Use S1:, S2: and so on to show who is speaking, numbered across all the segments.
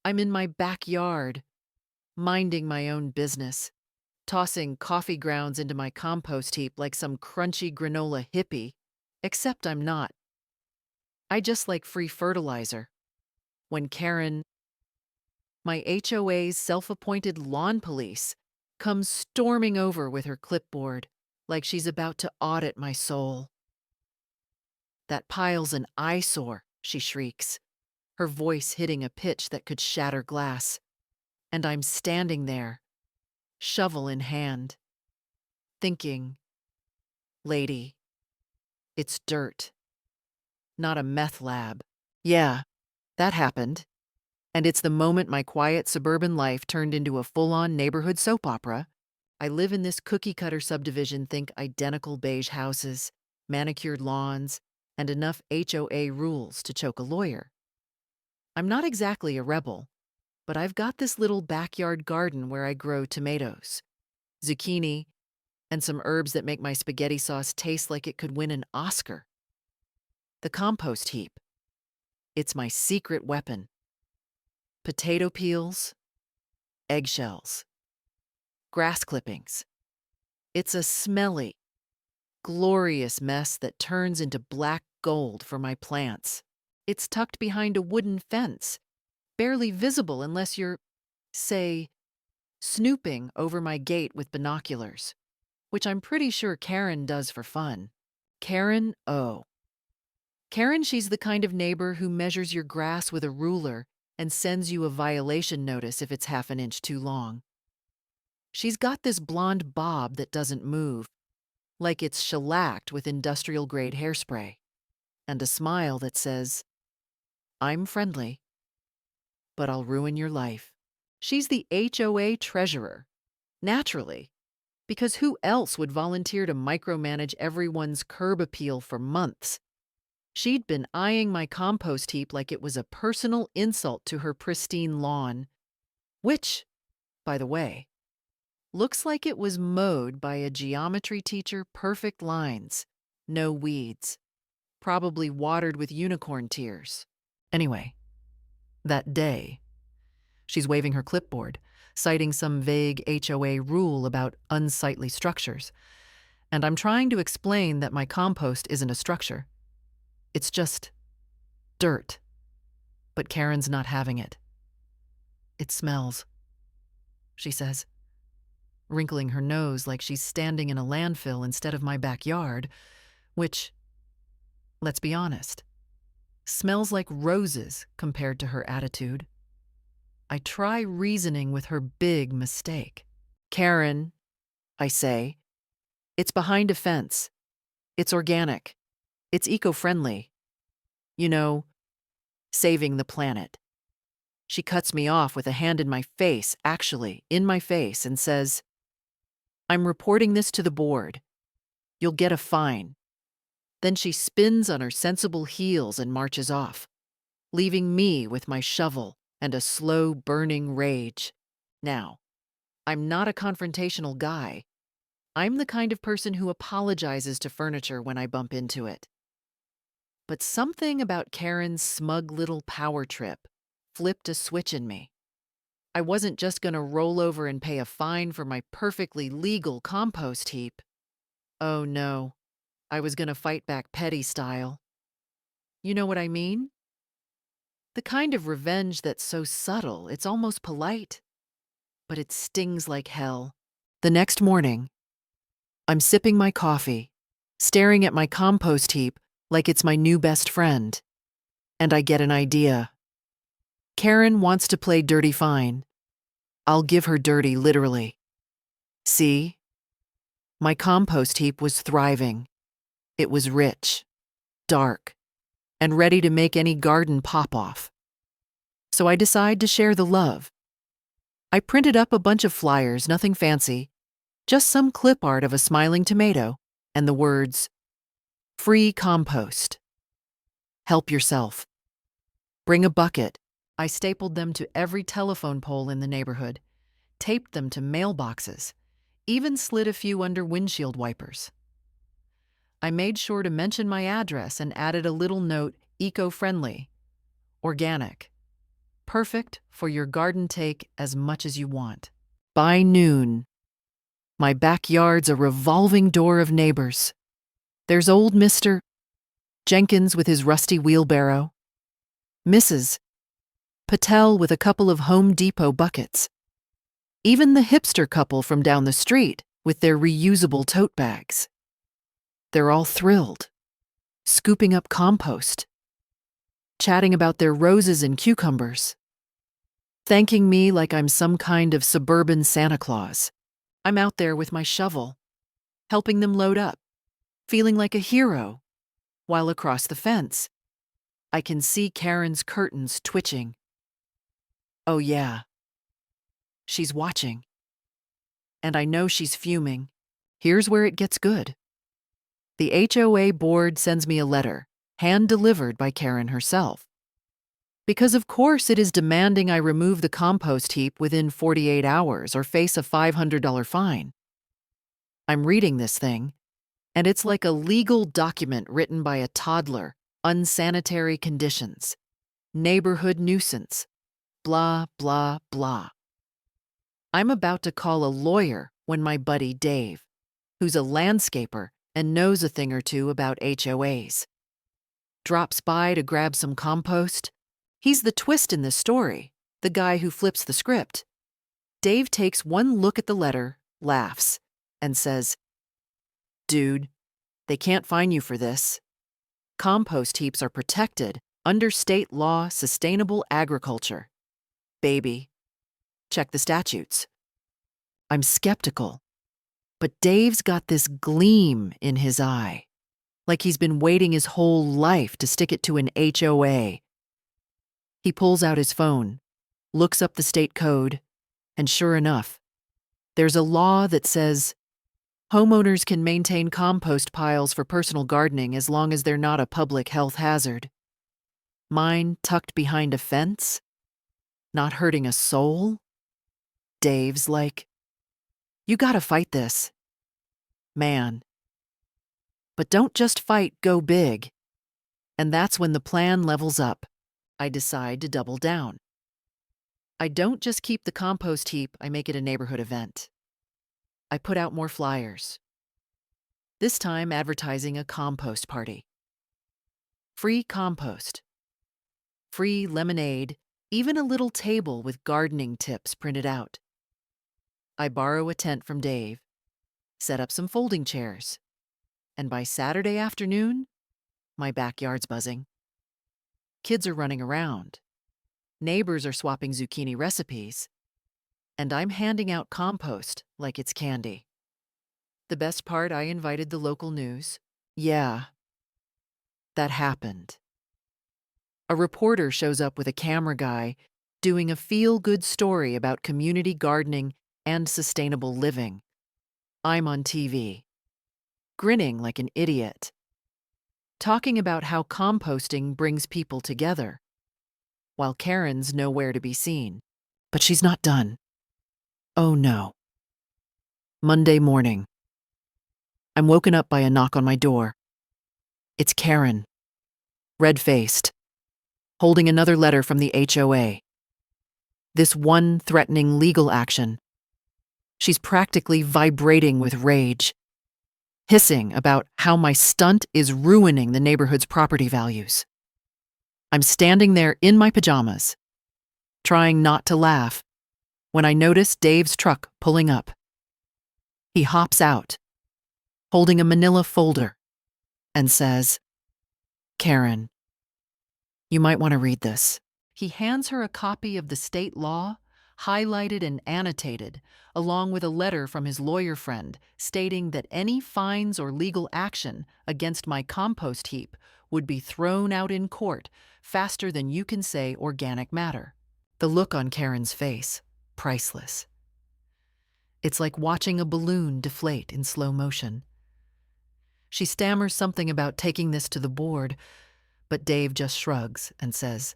S1: I'm in my backyard, minding my own business, tossing coffee grounds into my compost heap like some crunchy granola hippie, except I'm not. I just like free fertilizer. When Karen, my HOA's self-appointed lawn police, comes storming over with her clipboard like she's about to audit my soul. "That pile's an eyesore," she shrieks, her voice hitting a pitch that could shatter glass. And I'm standing there, shovel in hand, thinking, "Lady, it's dirt, not a meth lab." Yeah, that happened. And it's the moment my quiet suburban life turned into a full-on neighborhood soap opera. I live in this cookie-cutter subdivision, think identical beige houses, manicured lawns, and enough HOA rules to choke a lawyer. I'm not exactly a rebel, but I've got this little backyard garden where I grow tomatoes, zucchini, and some herbs that make my spaghetti sauce taste like it could win an Oscar. The compost heap. It's my secret weapon. Potato peels, eggshells, grass clippings. It's a smelly, glorious mess that turns into black gold for my plants. It's tucked behind a wooden fence, barely visible unless you're, say, snooping over my gate with binoculars, which I'm pretty sure Karen does for fun. Karen, oh. Karen, she's the kind of neighbor who measures your grass with a ruler and sends you a violation notice if it's half an inch too long. She's got this blonde bob that doesn't move, like it's shellacked with industrial-grade hairspray, and a smile that says, "I'm friendly, but I'll ruin your life." She's the HOA treasurer, naturally, because who else would volunteer to micromanage everyone's curb appeal for months? She'd been eyeing my compost heap like it was a personal insult to her pristine lawn, which, by the way, looks like it was mowed by a geometry teacher, perfect lines, no weeds, probably watered with unicorn tears. Anyway, that day, she's waving her clipboard, citing some vague HOA rule about unsightly structures, and I'm trying to explain that my compost isn't a structure. It's just dirt. But Karen's not having it. "It smells," she says, wrinkling her nose like she's standing in a landfill instead of my backyard, which, let's be honest, smells like roses compared to her attitude. I try reasoning with her big mistake. "Karen," I say, "it's behind a fence. It's organic. It's eco-friendly. You know, saving the planet." She cuts me off with a hand in my face, actually, in my face, and says, "I'm reporting this to the board. You'll get a fine." Then she spins on her sensible heels and marches off, leaving me with my shovel and a slow burning rage. Now, I'm not a confrontational guy. I'm the kind of person who apologizes to furniture when I bump into it. But something about Karen's smug little power trip flipped a switch in me. I wasn't just going to roll over and pay a fine for my perfectly legal compost heap. Oh no, I was going to fight back petty style. You know what I mean? The kind of revenge that's so subtle, it's almost polite, but it stings like hell. The next morning, I'm sipping my coffee, staring at my compost heap like it's my new best friend, and I get an idea. Karen wants to play dirty fine. I'll give her dirty, literally. See? My compost heap was thriving. It was rich, dark, and ready to make any garden pop off. So I decide to share the love. I printed up a bunch of flyers, nothing fancy, just some clip art of a smiling tomato and the words, "Free compost. Help yourself. Bring a bucket." I stapled them to every telephone pole in the neighborhood, taped them to mailboxes, even slid a few under windshield wipers. I made sure to mention my address and added a little note, eco-friendly, organic. perfect for your garden take as much as you want. By noon, my backyard's a revolving door of neighbors. There's old Mr. Jenkins with his rusty wheelbarrow, Mrs. Patel with a couple of Home Depot buckets, even the hipster couple from down the street with their reusable tote bags. They're all thrilled, scooping up compost, chatting about their roses and cucumbers, thanking me like I'm some kind of suburban Santa Claus. I'm out there with my shovel, helping them load up, feeling like a hero, while across the fence, I can see Karen's curtains twitching. Oh yeah, she's watching. And I know she's fuming. Here's where it gets good. The HOA board sends me a letter, hand-delivered by Karen herself. Because of course it is demanding I remove the compost heap within 48 hours or face a $500 fine. I'm reading this thing, and it's like a legal document written by a toddler. Unsanitary conditions, neighborhood nuisance, blah, blah, blah. I'm about to call a lawyer when my buddy Dave, who's a landscaper and knows a thing or two about HOAs, drops by to grab some compost. He's the twist in this story, the guy who flips the script. Dave takes one look at the letter, laughs, and says, "Dude, they can't fine you for this. Compost heaps are protected under state law sustainable agriculture. Baby, check the statutes." I'm skeptical, but Dave's got this gleam in his eye, like he's been waiting his whole life to stick it to an HOA. He pulls out his phone, looks up the state code, and sure enough, there's a law that says homeowners can maintain compost piles for personal gardening as long as they're not a public health hazard. Mine tucked behind a fence? Not hurting a soul? Dave's like, "You gotta fight this, man. But don't just fight, go big." And that's when the plan levels up. I decide to double down. I don't just keep the compost heap, I make it a neighborhood event. I put out more flyers, this time advertising a compost party. Free compost, free lemonade, even a little table with gardening tips printed out. I borrow a tent from Dave, set up some folding chairs, and by Saturday afternoon, my backyard's buzzing. Kids are running around, neighbors are swapping zucchini recipes, and I'm handing out compost like it's candy. The best part, I invited the local news. Yeah, that happened. A reporter shows up with a camera guy doing a feel-good story about community gardening and sustainable living. I'm on TV, grinning like an idiot, talking about how composting brings people together, while Karen's nowhere to be seen. But she's not done. Oh no. Monday morning. I'm woken up by a knock on my door. It's Karen, red-faced, holding another letter from the HOA. This one threatening legal action. She's practically vibrating with rage, hissing about how my stunt is ruining the neighborhood's property values. I'm standing there in my pajamas, trying not to laugh, when I notice Dave's truck pulling up. He hops out, holding a manila folder, and says, "Karen, you might want to read this." He hands her a copy of the state law, highlighted and annotated, along with a letter from his lawyer friend stating that any fines or legal action against my compost heap would be thrown out in court faster than you can say organic matter. The look on Karen's face, priceless. It's like watching a balloon deflate in slow motion. She stammers something about taking this to the board, but Dave just shrugs and says,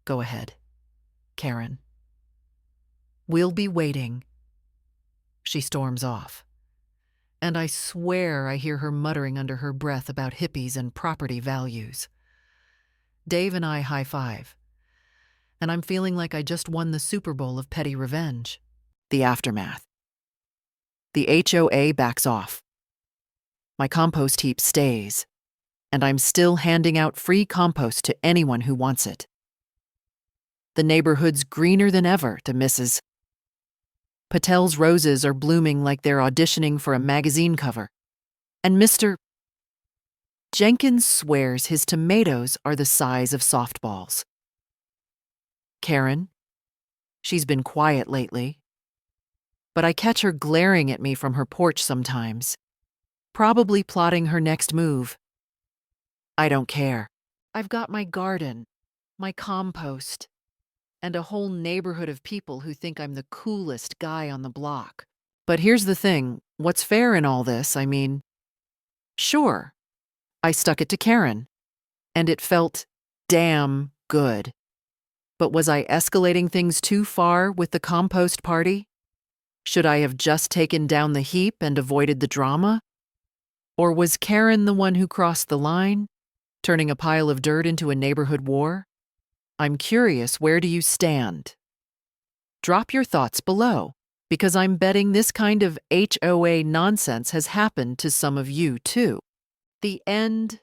S1: "Go ahead, Karen. We'll be waiting." She storms off, and I swear I hear her muttering under her breath about hippies and property values. Dave and I high-five, and I'm feeling like I just won the Super Bowl of petty revenge. The aftermath. The HOA backs off. My compost heap stays, and I'm still handing out free compost to anyone who wants it. The neighborhood's greener than ever to Mrs. Patel's roses are blooming like they're auditioning for a magazine cover, and Mr. Jenkins swears his tomatoes are the size of softballs. Karen, she's been quiet lately, but I catch her glaring at me from her porch sometimes, probably plotting her next move. I don't care. I've got my garden, my compost, and a whole neighborhood of people who think I'm the coolest guy on the block. But here's the thing, what's fair in all this, I mean, sure, I stuck it to Karen, and it felt damn good. But was I escalating things too far with the compost party? Should I have just taken down the heap and avoided the drama? Or was Karen the one who crossed the line, turning a pile of dirt into a neighborhood war? I'm curious, where do you stand? Drop your thoughts below, because I'm betting this kind of HOA nonsense has happened to some of you too. The end